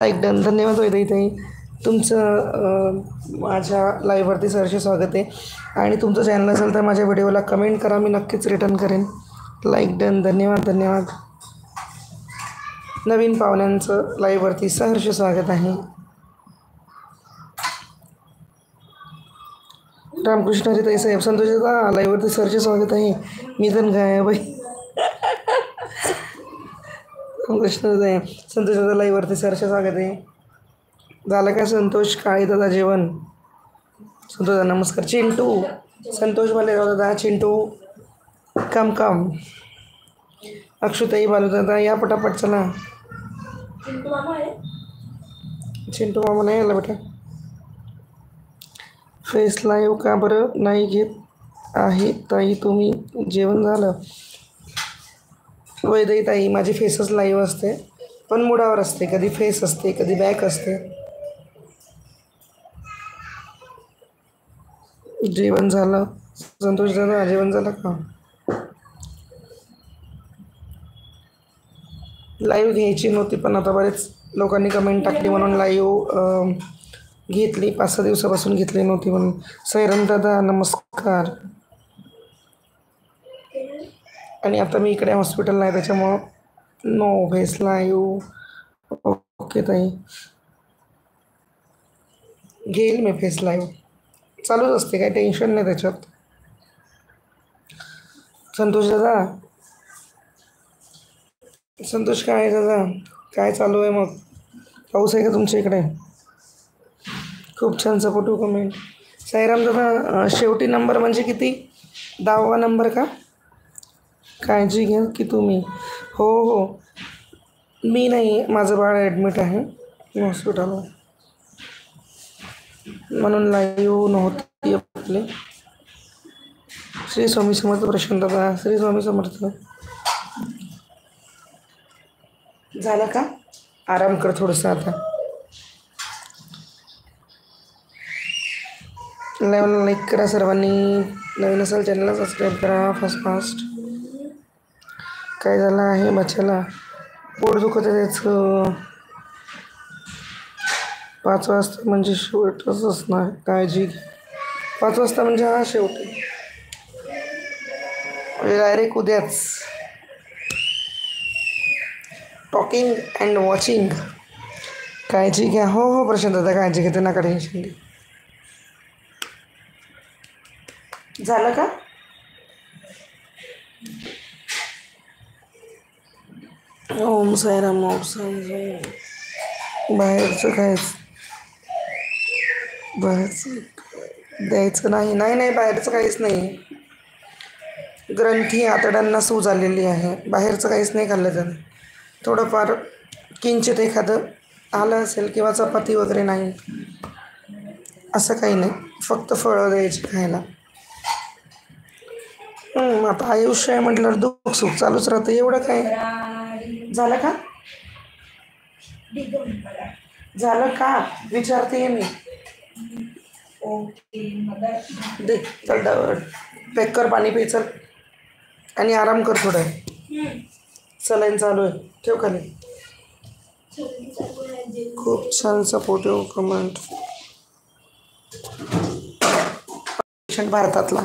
Like done. धन्यवाद वैदेहीताई. तुमचं माझ्या लाईव्हवरती सहर्ष स्वागत आहे. आणि तुमचं चॅनल असेल तर माझ्या व्हिडिओला कमेंट करा, मी नक्कीच रिटर्न करेन. Like done. धन्यवाद धन्यवाद. नवीन पाहुण्यांचं लाईव्हवरती सहर्ष स्वागत आहे. रामकृष्ण हरी ताई साहेब, संतोषदा लाईव्हवरती सहर्ष स्वागत आहे. मी तर गायब आहे. रामकृष्ण ताई, संतोषदा लाईव्हवरती सहर्ष स्वागत आहे. झालं का संतोष काळे दादा जेवण? संतोष दादा नमस्कार. चिंटू, संतोष भालेराव दादा, चिंटू कम कम. अक्षुताई बालू दादा या पटापट चला. चिंटू मामा नाही आला बेटा. फेस लाईव्ह का बरं नाही घेत आहे ताई तुम्ही? जेवण झालं? वैदेही ताई, माझी फेसच लाईव्ह असते, पण मुडावर असते. कधी फेस असते, कधी बॅक असते. जेवण झालं? संतोष दादा जेवण झालं का? लाईव्ह घ्यायची नव्हती, पण आता बरेच लोकांनी कमेंट टाकली म्हणून लाईव्ह घेतली. 5-6 दिवसापासून घेतली नव्हती म्हणून. सैरन दादा नमस्कार. आणि आता मी इकडे हॉस्पिटलला आहे, त्याच्यामुळं नो फेस लाईव्ह. ओके ताई, घेईल मी फेस लाईव्ह. चालूच असते, काही टेन्शन नाही त्याच्यात. संतोष दादा, संतोष काय दादा, काय चालू आहे मग? पाऊस आहे का तुमच्या इकडे? खूप छान सपोर्टिव्ह कमेंट. साईराम दादा, शेवटी नंबर म्हणजे किती? 10वा नंबर का? काळजी घ्या की तुम्ही. हो हो, मी नाही, माझं बाळ ॲडमिट आहे हॉस्पिटलवर, म्हणून लाईव्ह नव्हती आपली. श्री स्वामी समर्थ प्रशांत दादा, श्री स्वामी समर्थ. झालं का? आराम कर थोडंसं आता. लाईव्हला लाईक करा सर्वांनी. नवीन असाल चॅनलला सबस्क्राईब करा फास्ट. काय झालं आहे बच्चाला? पोट दुखत आहे त्याचं. 5 वाजता म्हणजे शेवटच असणार, काळजी घे. 5 वाजता म्हणजे हा शेवटी, डायरेक्ट उद्याच. Talking and watching. काळजी घ्या. हो हो प्रशांत दादा, काळजी घेते, नका टेन्शन घे. झालं का? ओम साईराम, ओम साईराम. बाहेरचं खायचं, बाहेरचं द्यायचं नाही. नाही नाही, बाहेरचं काहीच नाही. ग्रंथी आतड्यांना सूज आलेली आहे, बाहेरचं काहीच नाही खाल्लं त्यानं. थोडंफार किंचित एखादं आलं असेल किंवा चपाती वगैरे नाही, असं काही नाही. फक्त फळं द्यायची खायला. आता आयुष्य आहे म्हटल्यावर दुःख सुख चालूच राहतं, एवढं काय. झालं का? झालं का विचारते मी. दे चल, पॅक कर, पाणी पे चल, आणि आराम कर थोडं. सलाईन चालू आहे, ठेव खाली. खूप छान सपोर्टिव्ह कमेंट. भारतातला